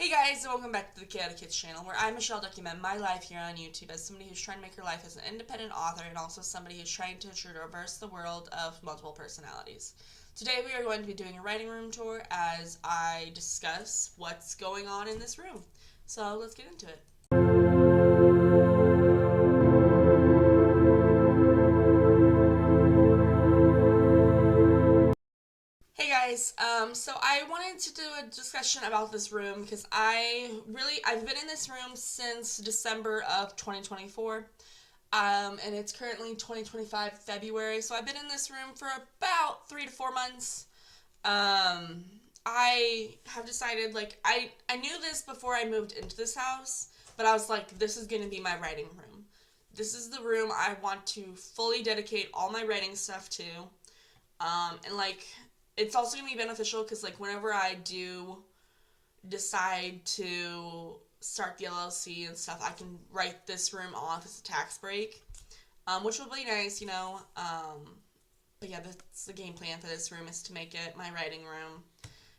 Hey guys, and welcome back to the JJ Kitz channel, where I, Michelle, document my life here on YouTube as somebody who's trying to make her life as an independent author and also somebody who's trying to traverse the world of multiple personalities. Today we are going to be doing a writing room tour as I discuss what's going on in this room. So let's get into it. Hey guys, so I wanted to do a discussion about this room because I've been in this room since December of 2024, and it's currently 2025 February, so I've been in this room for about 3 to 4 months. Um, I have decided, I knew this before I moved into this house, but I was like, this is going to be my writing room. This is the room I want to fully dedicate all my writing stuff to. And it's also gonna be beneficial because whenever I do decide to start the LLC and stuff, I can write this room off as a tax break, which will be nice, you know. But yeah, that's the game plan for this room, is to make it my writing room,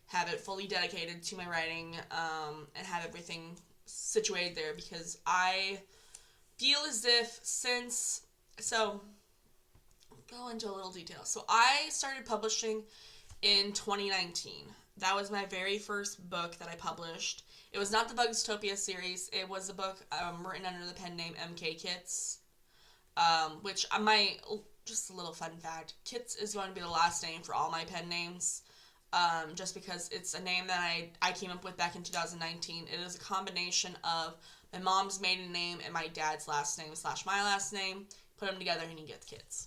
have it fully dedicated to my writing, and have everything situated there because I feel as if go into a little detail. So I started publishing in 2019. That was my very first book that I published. It was not the Bugstopia series. It was a book written under the pen name M.K. Kitz, which I might, just a little fun fact, Kitz is going to be the last name for all my pen names, just because it's a name that I came up with back in 2019. It is a combination of my mom's maiden name and my dad's last name / my last name. Put them together and you get Kitz.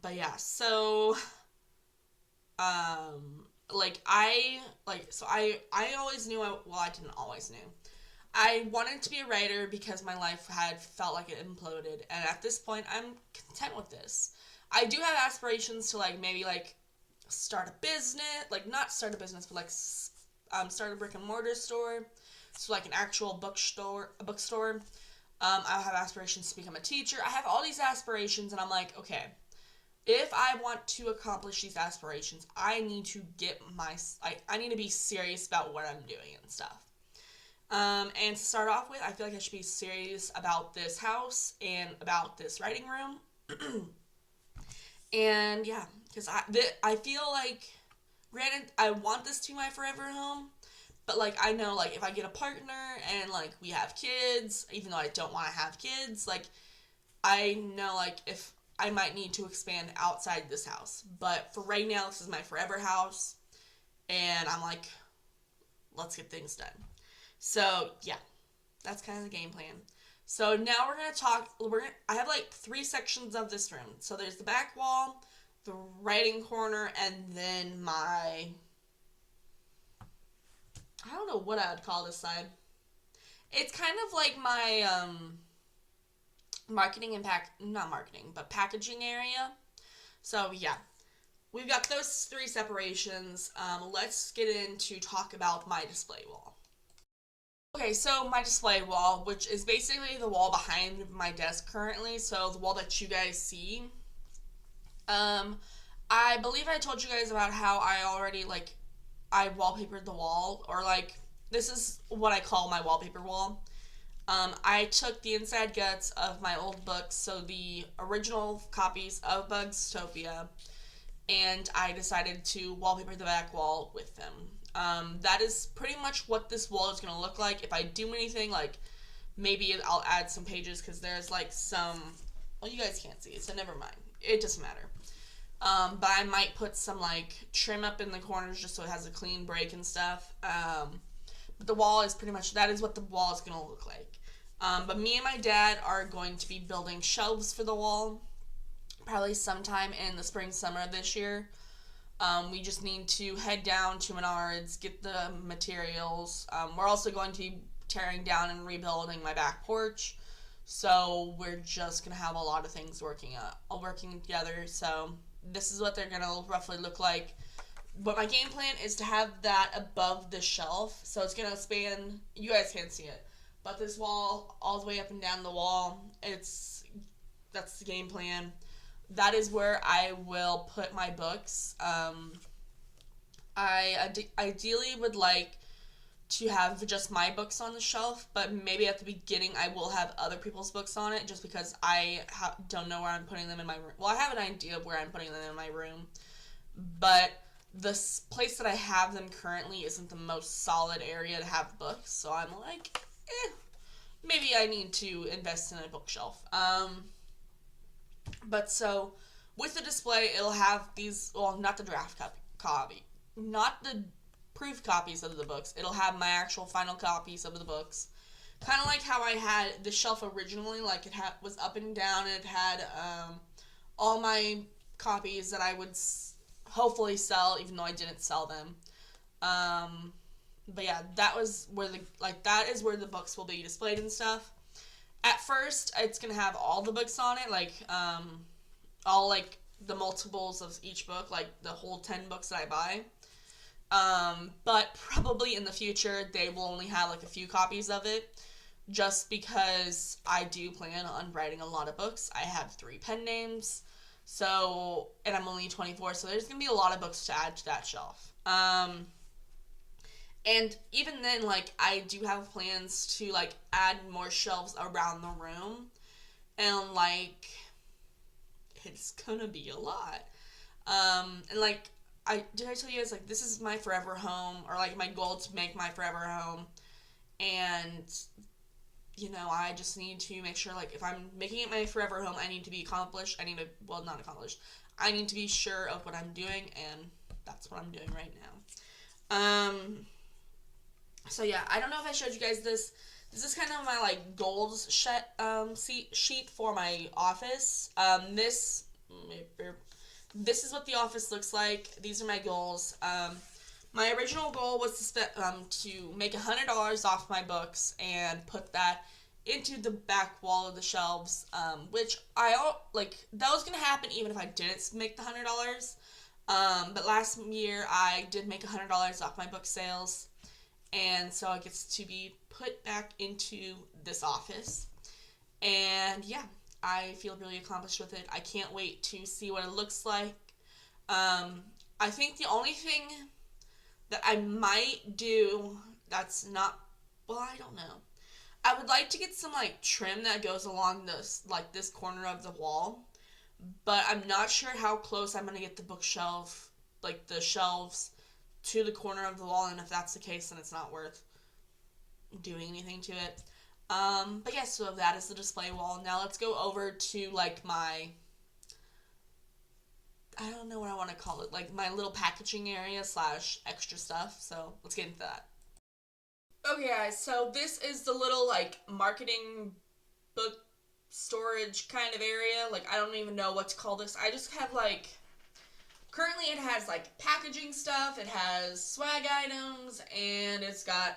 But yeah, so I always knew I didn't always knew. I wanted to be a writer because my life had felt like it imploded, and at this point I'm content with this. I do have aspirations to maybe start a business, not start a business, but start a brick and mortar store. So an actual bookstore. I have aspirations to become a teacher. I have all these aspirations, and I'm like, okay, if I want to accomplish these aspirations, I need to I need to be serious about what I'm doing and stuff. And to start off with, I feel like I should be serious about this house and about this writing room. And yeah, because I feel like, granted, I want this to be my forever home, but I know if I get a partner and we have kids, even though I don't want to have kids, I know if I might need to expand outside this house. But for right now, this is my forever house, and I'm like, let's get things done. So yeah, that's kind of the game plan. So now we're gonna talk. I have 3 sections of this room. So there's the back wall, the writing corner, and then I don't know what I would call this side. It's kind of like my marketing and not marketing, but packaging area. So yeah, we've got those 3 separations. Let's get into talk about my display wall. Okay, so my display wall, which is basically the wall behind my desk currently, so the wall that you guys see. I believe I told you guys about how I already I wallpapered the wall, or this is what I call my wallpaper wall. I took the inside guts of my old books, so the original copies of Bugstopia, and I decided to wallpaper the back wall with them. That is pretty much what this wall is going to look like. If I do anything, maybe I'll add some pages, because there's some, well, you guys can't see it, so never mind. It doesn't matter. But I might put some trim up in the corners just so it has a clean break and stuff. But the wall is pretty much, that is what the wall is going to look like. But me and my dad are going to be building shelves for the wall, probably sometime in the spring, summer of this year. We just need to head down to Menards, get the materials. We're also going to be tearing down and rebuilding my back porch. So we're just going to have a lot of things working together. So this is what they're going to roughly look like. But my game plan is to have that above the shelf. So it's going to span, you guys can't see it, but this wall all the way up and down the wall, that's the game plan. That is where I will put my books. I ideally would like to have just my books on the shelf, but maybe at the beginning I will have other people's books on it just because I don't know where I'm putting them in my room. Well, I have an idea of where I'm putting them in my room, but the place that I have them currently isn't the most solid area to have books, so I'm like, maybe I need to invest in a bookshelf. But so with the display, it'll have these, well, not the draft copy, not the proof copies of the books. It'll have my actual final copies of the books. Kind of like how I had the shelf originally, like it was up and down, and it had all my copies that I would hopefully sell, even though I didn't sell them. But yeah, that is where the books will be displayed and stuff. At first, it's gonna have all the books on it, like all like the multiples of each book, like the whole 10 books that I buy. But probably in the future, they will only have like a few copies of it, just because I do plan on writing a lot of books. I have 3 pen names, so, and I'm only 24, so there's gonna be a lot of books to add to that shelf. And even then, like, I do have plans to, like, add more shelves around the room, and, like, it's gonna be a lot. And, like, did I tell you guys, like, this is my forever home, or, like, my goal to make my forever home, and, you know, I just need to make sure, like, if I'm making it my forever home, I need to be accomplished. Well, not accomplished. I need to be sure of what I'm doing, and that's what I'm doing right now. So yeah, I don't know if I showed you guys this. This is kind of my, like, goals sheet for my office. This is what the office looks like. These are my goals. My original goal was to make $100 off my books and put that into the back wall of the shelves, which that was gonna happen even if I didn't make the $100. But last year I did make $100 off my book sales, and so it gets to be put back into this office. And yeah, I feel really accomplished with it. I can't wait to see what it looks like. I think the only thing that I might do that's not, well, I don't know. I would like to get some, like, trim that goes along this corner of the wall, but I'm not sure how close I'm going to get the bookshelf, like, the shelves to the corner of the wall, and if that's the case, then it's not worth doing anything to it. But yeah, so that is the display wall. Now let's go over to, like, my, I don't know what I want to call it, like, my little packaging area / extra stuff, so let's get into that. Okay, guys, so this is the little, like, marketing book storage kind of area. Like, I don't even know what to call this. I just have, like, currently it has, like, packaging stuff, it has swag items, and it's got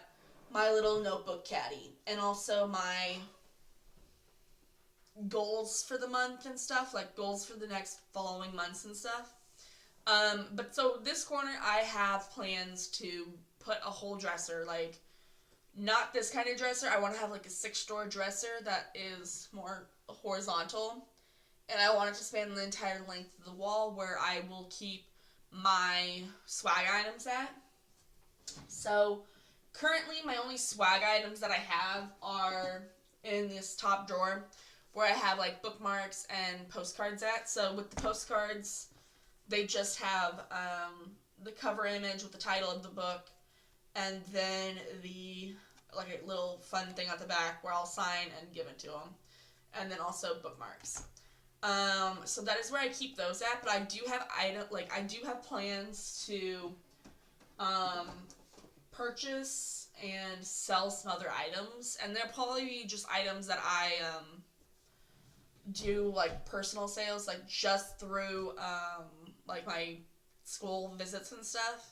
my little notebook caddy, and also my goals for the month and stuff, like goals for the next following months and stuff. But so this corner, I have plans to put a whole dresser, like, not this kind of dresser. I want to have, like, a 6-drawer dresser that is more horizontal, and I want it to span the entire length of the wall, where I will keep my swag items at. So currently my only swag items that I have are in this top drawer, where I have, like, bookmarks and postcards at. So with the postcards, they just have the cover image with the title of the book, and then like, a little fun thing at the back where I'll sign and give it to them, and then also bookmarks. So that is where I keep those at. But I do have plans to purchase and sell some other items, and they'll probably be just items that I do, like, personal sales, like, just through like, my school visits and stuff.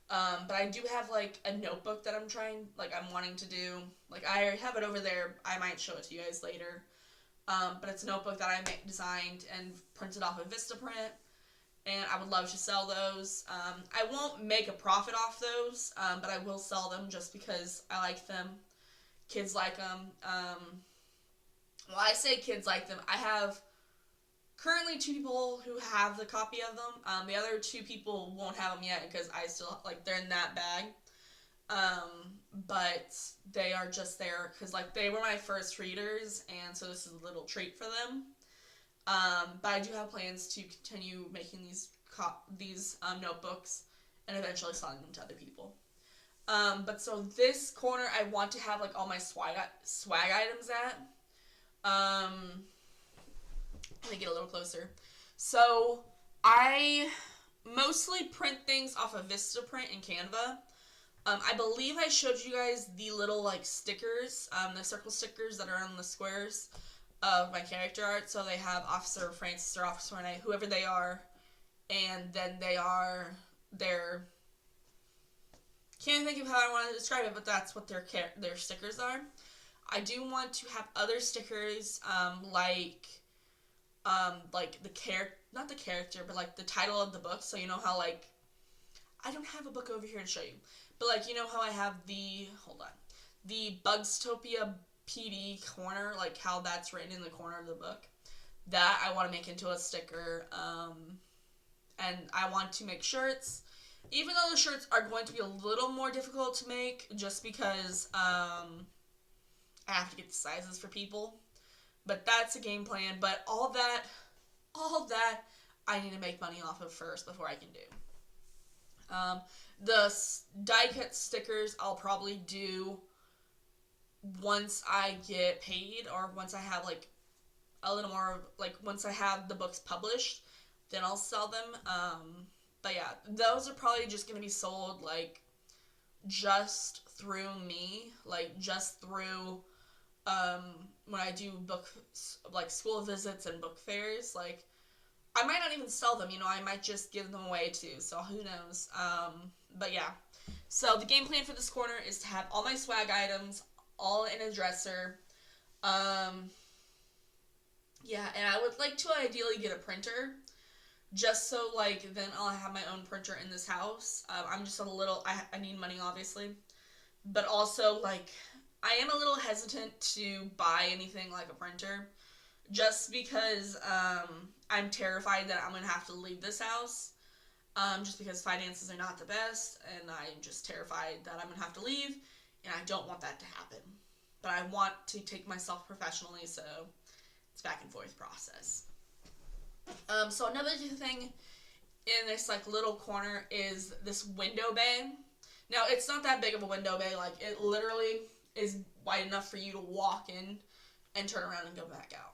But I do have, like, a notebook that I'm wanting to do. Like, I have it over there. I might show it to you guys later. But it's a notebook that I designed and printed off of Vistaprint, and I would love to sell those. I won't make a profit off those, but I will sell them just because I like them. Kids like them. Well, I say kids like them. I have currently 2 people who have the copy of them. The other 2 people won't have them yet because I still, like, they're in that bag. but they are just there because, like, they were my first readers, and so this is a little treat for them. But I do have plans to continue making these notebooks and eventually selling them to other people. But so this corner I want to have, like, all my swag items at. Let me get a little closer. So I mostly print things off of Vistaprint and Canva. I believe I showed you guys the little, like, stickers, the circle stickers that are on the squares of my character art. So they have Officer Francis or Officer Renee, whoever they are, and then they are their... Can't think of how I want to describe it, but that's what their stickers are. I do want to have other stickers, like the not the character, but like the title of the book. So you know how, like, I don't have a book over here to show you, but like, you know how I have the Bugstopia PD corner, like how that's written in the corner of the book. That I want to make into a sticker, and I want to make shirts. Even though the shirts are going to be a little more difficult to make, just because I have to get the sizes for people. But that's a game plan. But all that I need to make money off of first before I can do. The die cut stickers I'll probably do once I get paid, or once I have, like, a little more, like, once I have the books published, then I'll sell them. But yeah, those are probably just going to be sold, like, just through me, like, just through, when I do like, school visits and book fairs. Like, I might not even sell them, you know, I might just give them away too, so who knows. But yeah, so the game plan for this corner is to have all my swag items all in a dresser. Yeah, and I would like to ideally get a printer, just so, like, then I'll have my own printer in this house. I'm just I need money, obviously. But also, like, I am a little hesitant to buy anything like a printer, just because I'm terrified that I'm going to have to leave this house, just because finances are not the best, and I'm just terrified that I'm going to have to leave, and I don't want that to happen. But I want to take myself professionally, so it's back and forth process. So another thing in this, like, little corner is this window bay. Now, it's not that big of a window bay. Like, it literally is wide enough for you to walk in and turn around and go back out.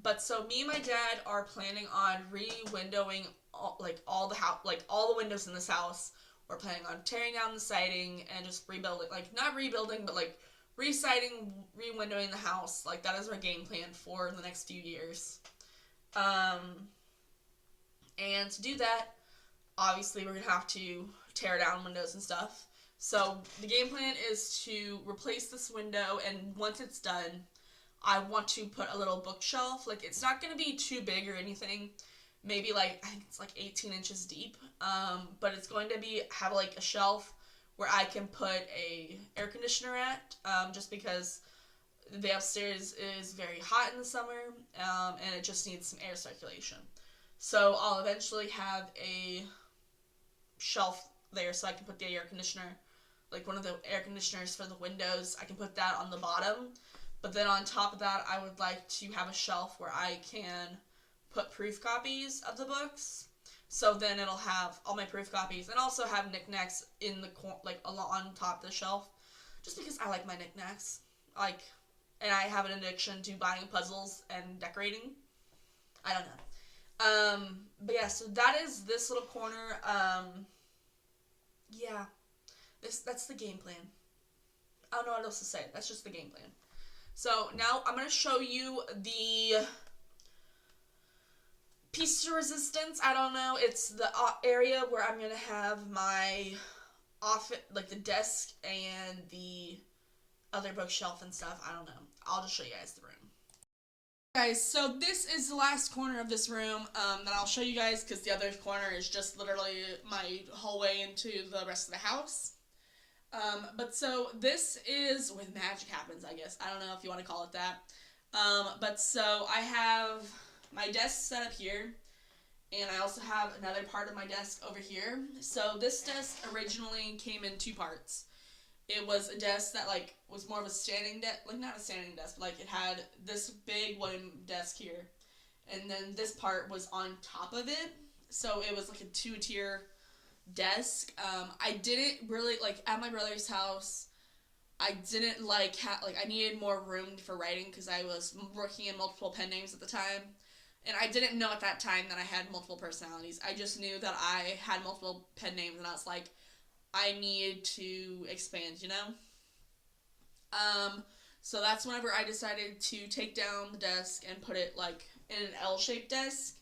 But so me and my dad are planning on re-windowing all the windows in this house. We're planning on tearing down the siding and just rebuilding, like, not rebuilding, but, like, re-siding, re-windowing the house. Like, that is our game plan for the next few years. And to do that, obviously we're going to have to tear down windows and stuff. So the game plan is to replace this window, and once it's done, I want to put a little bookshelf. Like, it's not going to be too big or anything. Maybe, like, I think it's like 18 inches deep. But it's going to have like a shelf where I can put a air conditioner at, just because the upstairs is very hot in the summer, and it just needs some air circulation. So I'll eventually have a shelf there so I can put the air conditioner, like one of the air conditioners for the windows. I can put that on the bottom. But then on top of that, I would like to have a shelf where I can put proof copies of the books. So then it'll have all my proof copies, and also have knickknacks in the on top of the shelf, just because I like my knickknacks. Like, and I have an addiction to buying puzzles and decorating. I don't know. But yeah, so that is this little corner. Yeah, that's the game plan. I don't know what else to say. That's just the game plan. So now I'm going to show you the pieces of resistance. I don't know. It's the area where I'm going to have my office, like the desk and the other bookshelf and stuff. I don't know. I'll just show you guys the room. Guys, so this is the last corner of this room that I'll show you guys, because the other corner is just literally my hallway into the rest of the house. But so this is where the magic happens, I guess. I don't know if you want to call it that. But so I have my desk set up here, and I also have another part of my desk over here. So this desk originally came in two parts. It was a desk that like was more of a standing desk, like not a standing desk, but like it had this big wooden desk here, and then this part was on top of it. So it was like a two-tier desk. I didn't really like at my brother's house. I didn't like I needed more room for writing because I was working in multiple pen names at the time, and I didn't know at that time that I had multiple personalities. I just knew that I had multiple pen names, and I was like, I need to expand, you know. Um, so that's whenever I decided to take down the desk and put it like in an L-shaped desk.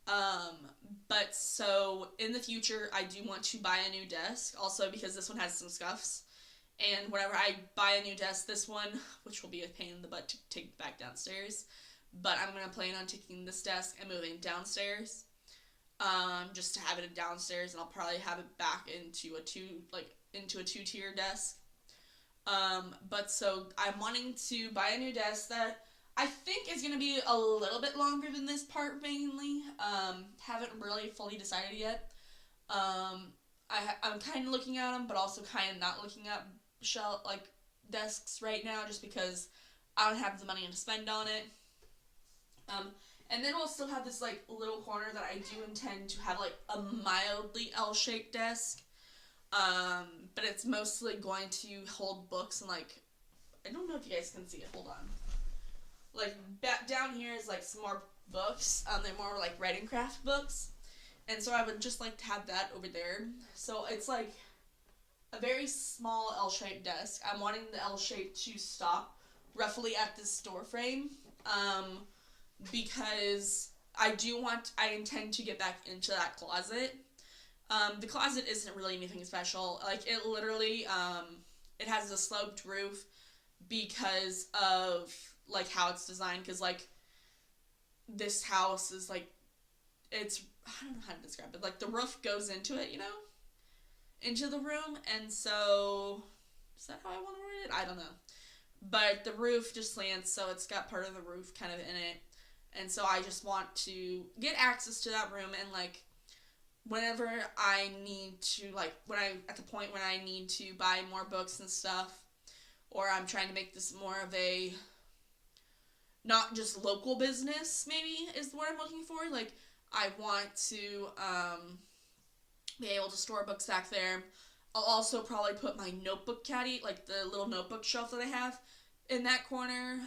Um, but so in the future, I do want to buy a new desk, also because this one has some scuffs. And whenever I buy a new desk, this one, which will be a pain in the butt to take back downstairs, but I'm gonna plan on taking this desk and moving downstairs, just to have it downstairs, and I'll probably have it back into a two-tier desk. But so I'm wanting to buy a new desk that I think is gonna be a little bit longer than this part mainly. Haven't really fully decided yet. I'm kind of looking at them, but also kind of not looking at desks right now, just because I don't have the money to spend on it. Um, and then we'll still have this like little corner that I do intend to have like a mildly L-shaped desk. But it's mostly going to hold books and like I don't know if you guys can see it. Hold on. Like back down here is like some more books. They're more like writing craft books, and so I would just like to have that over there. So it's like a very small L-shaped desk. I'm wanting the L shape to stop roughly at this door frame, because I intend to get back into that closet. The closet isn't really anything special. Like it literally, it has a sloped roof because of like how it's designed. Because like this house is like it's I don't know how to describe it. Like the roof goes into it, you know, into the room, and so is that how I want to word it? I don't know. But the roof just slants, so it's got part of the roof kind of in it, and so I just want to get access to that room and like whenever I need to like when I at the point when I need to buy more books and stuff, or I'm trying to make this more of a not just local business, maybe is what I'm looking for. Like I want to be able to store books back there. I'll also probably put my notebook caddy, like the little notebook shelf that I have, in that corner,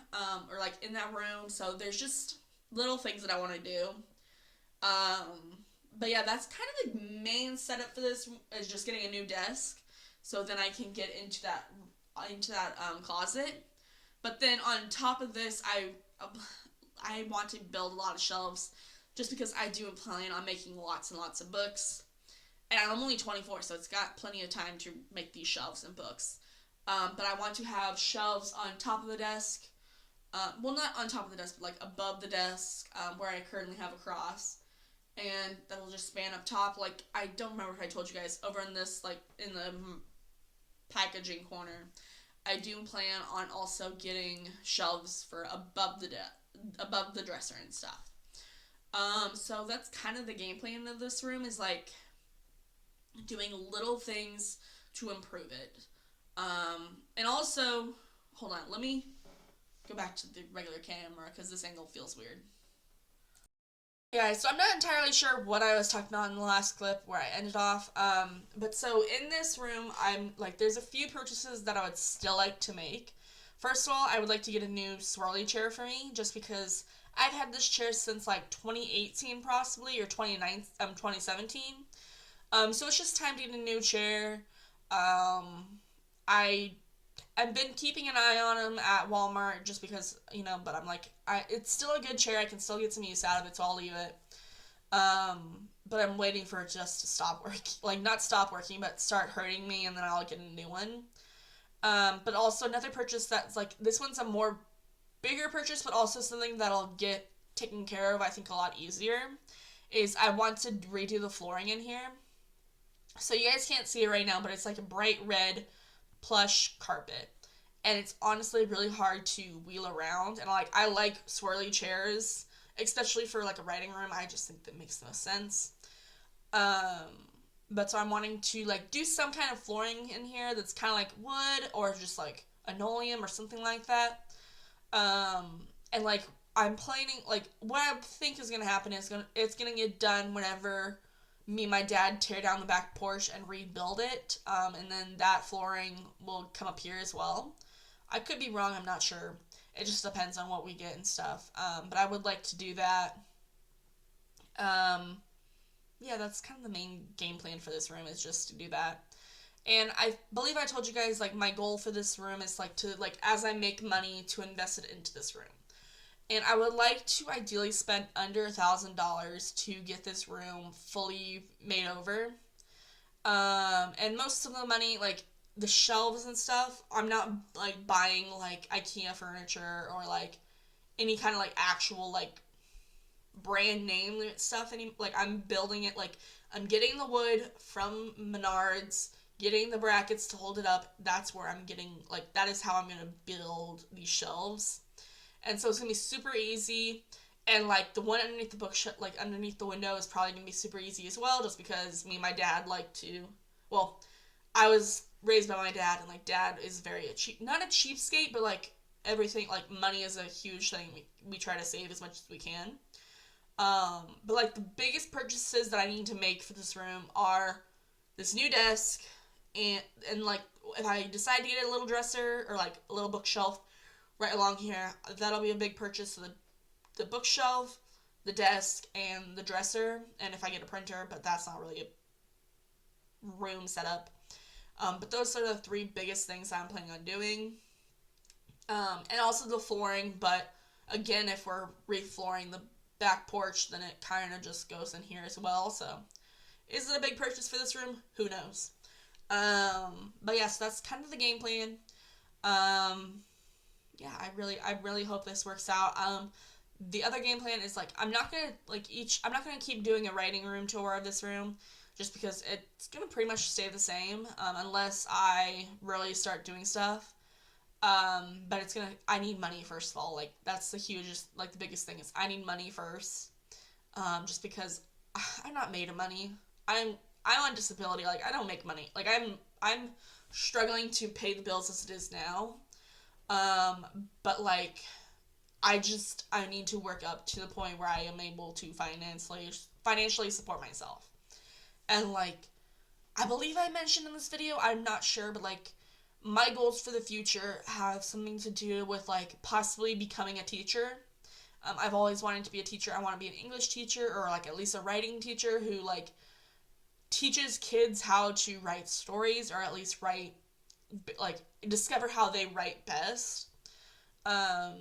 or like in that room. So there's just little things that I want to do. But yeah, that's kind of the main setup for this is just getting a new desk, so then I can get into that closet. But then on top of this, I want to build a lot of shelves, just because I do plan on making lots and lots of books. And I'm only 24, so it's got plenty of time to make these shelves and books. But I want to have shelves on top of the desk. Well, not on top of the desk, but like above the desk, where I currently have a cross. And that will just span up top. Like, I don't remember if I told you guys, over in this, like, in the packaging corner, I do plan on also getting shelves for above the dresser and stuff. So that's kind of the game plan of this room, is like doing little things to improve it. And also, hold on, let me go back to the regular camera because this angle feels weird. Yeah, so I'm not entirely sure what I was talking about in the last clip where I ended off. But so in this room, I'm like, there's a few purchases that I would still like to make. First of all, I would like to get a new swirly chair for me, just because I've had this chair since like 2018 possibly, or 2017. So it's just time to get a new chair. I I've been keeping an eye on them at Walmart just because, but I'm like, it's still a good chair. I can still get some use out of it, so I'll leave it. But I'm waiting for it just to stop working. Like, not stop working, but start hurting me, and then I'll get a new one. But also another purchase that's like, this one's a more bigger purchase, but also something that I'll get taken care of, I think, a lot easier, is I want to redo the flooring in here. So you guys can't see it right now, but it's like a bright red plush carpet. And it's honestly really hard to wheel around. And I like swirly chairs, especially for like a writing room. I just think that makes no sense. Um, But so I'm wanting to like do some kind of flooring in here that's kind of like wood or just like linoleum or something like that. And like I'm planning like what I think is gonna happen is it's gonna get done whenever me and my dad tear down the back porch and rebuild it. And then that flooring will come up here as well. I could be wrong. I'm not sure. It just depends on what we get and stuff. But I would like to do that. Um, yeah, that's kind of the main game plan for this room is just to do that. And I believe I told you guys like my goal for this room is like to like as I make money to invest it into this room. And I would like to ideally spend under $1,000 to get this room fully made over. And most of the money, like the shelves and stuff, I'm not like buying like IKEA furniture or like any kind of like actual like brand name stuff. Any like I'm building it like I'm getting the wood from Menards, getting the brackets to hold it up. That's where I'm getting like that is how I'm gonna build these shelves, and so it's gonna be super easy. And like the one underneath the bookshelf, like underneath the window, is probably gonna be super easy as well, just because me and my dad like to. Well, I was raised by my dad, and like dad is very not a cheapskate, but like everything like money is a huge thing. We try to save as much as we can. But like the biggest purchases that I need to make for this room are this new desk and like if I decide to get a little dresser or like a little bookshelf right along here, that'll be a big purchase. So the bookshelf, the desk, and the dresser, and if I get a printer, but that's not really a room setup. But those are the three biggest things I'm planning on doing. And also the flooring, but again, if we're reflooring the back porch, then it kind of just goes in here as well. So, is it a big purchase for this room? Who knows? But yes, yeah, so that's kind of the game plan. Yeah, I really hope this works out. The other game plan is like I'm not gonna I'm not gonna keep doing a writing room tour of this room, just because it's gonna pretty much stay the same unless I really start doing stuff. But I need money first of all. Like that's the hugest, like the biggest thing is I need money first. Just because I'm not made of money. I'm I'm on disability. Like I don't make money. Like I'm struggling to pay the bills as it is now. But like I need to work up to the point where I am able to financially support myself. And like I believe I mentioned in this video, I'm not sure, but like my goals for the future have something to do with like possibly becoming a teacher. I've always wanted to be a teacher. I want to be an English teacher or like at least a writing teacher who like teaches kids how to write stories or at least write like discover how they write best. Um,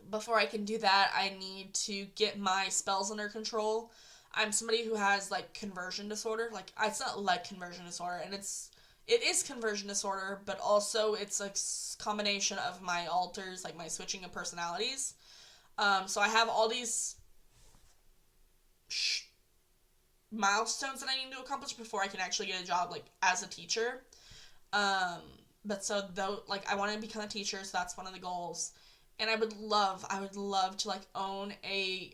Before I can do that, I need to get my spells under control. I'm somebody who has like conversion disorder. Like it's not like conversion disorder, and it is conversion disorder, but also it's a combination of my alters, like my switching of personalities. So I have all these milestones that I need to accomplish before I can actually get a job like as a teacher. Um, but so though, like I want to become a teacher, so that's one of the goals. And I would love to like own a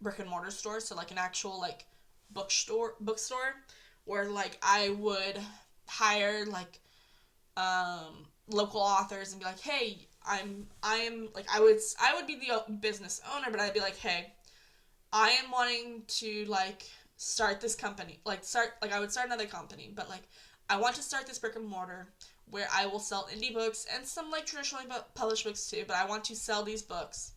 brick and mortar store, so like an actual like bookstore, where like I would hire like local authors and be like, hey, I am like I would be the business owner, but I'd be like, hey, I am wanting to like start this company, I would start another company, but like I want to start this brick and mortar where I will sell indie books and some like traditionally published books too, but I want to sell these books.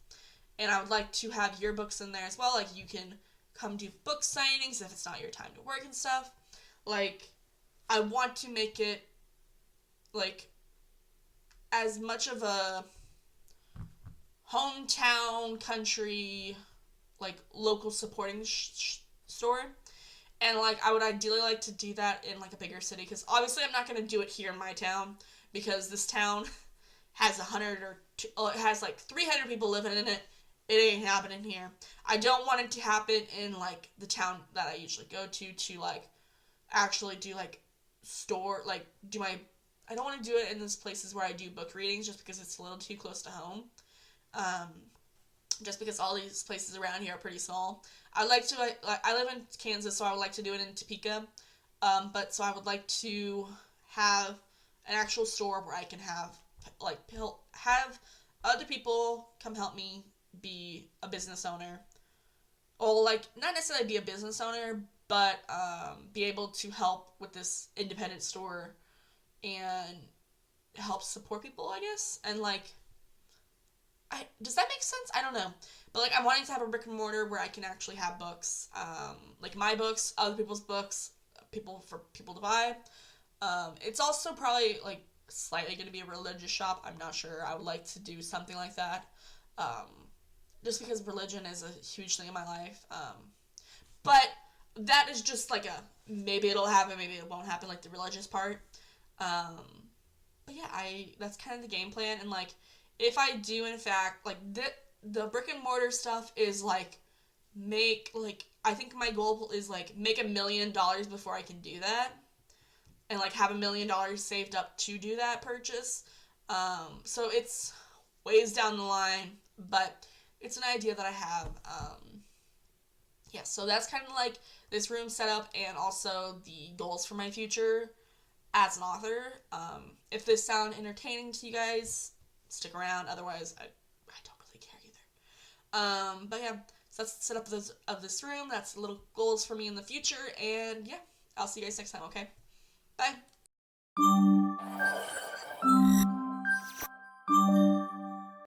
And I would like to have your books in there as well. Like you can come do book signings if it's not your time to work and stuff. Like I want to make it like as much of a hometown country like local supporting store. And like I would ideally like to do that in like a bigger city, because obviously I'm not going to do it here in my town, because this town has 100 or it has like 300 people living in it. It ain't happening here. I don't want it to happen in like the town that I usually go to like actually do like store like do my I don't want to do it in those places where I do book readings, just because it's a little too close to home. Um, just because all these places around here are pretty small. I'd like to, I live in Kansas, so I would like to do it in Topeka. But so I would like to have an actual store where I can have, like, have other people come help me be a business owner. Or, like, not necessarily be a business owner, but be able to help with this independent store and help support people, I guess. And, like, does that make sense? I don't know. But, like, I'm wanting to have a brick and mortar where I can actually have books. Like, my books, other people's books, for people to buy. It's also probably, like, slightly going to be a religious shop. I'm not sure. I would like to do something like that. Um, just because religion is a huge thing in my life. But that is just like a maybe it'll happen, maybe it won't happen, like the religious part. Um, but yeah, that's kind of the game plan. And like, if I do in fact like the brick and mortar stuff is like make like I think my goal is like make $1 million before I can do that, and like have $1 million saved up to do that purchase. So it's ways down the line, but it's an idea that I have. Yeah, so that's kind of like this room setup and also the goals for my future as an author. If this sound entertaining to you guys, stick around. Otherwise, I don't really care either. But yeah, so that's the setup of this room. That's the little goals for me in the future. And yeah, I'll see you guys next time, okay? Bye.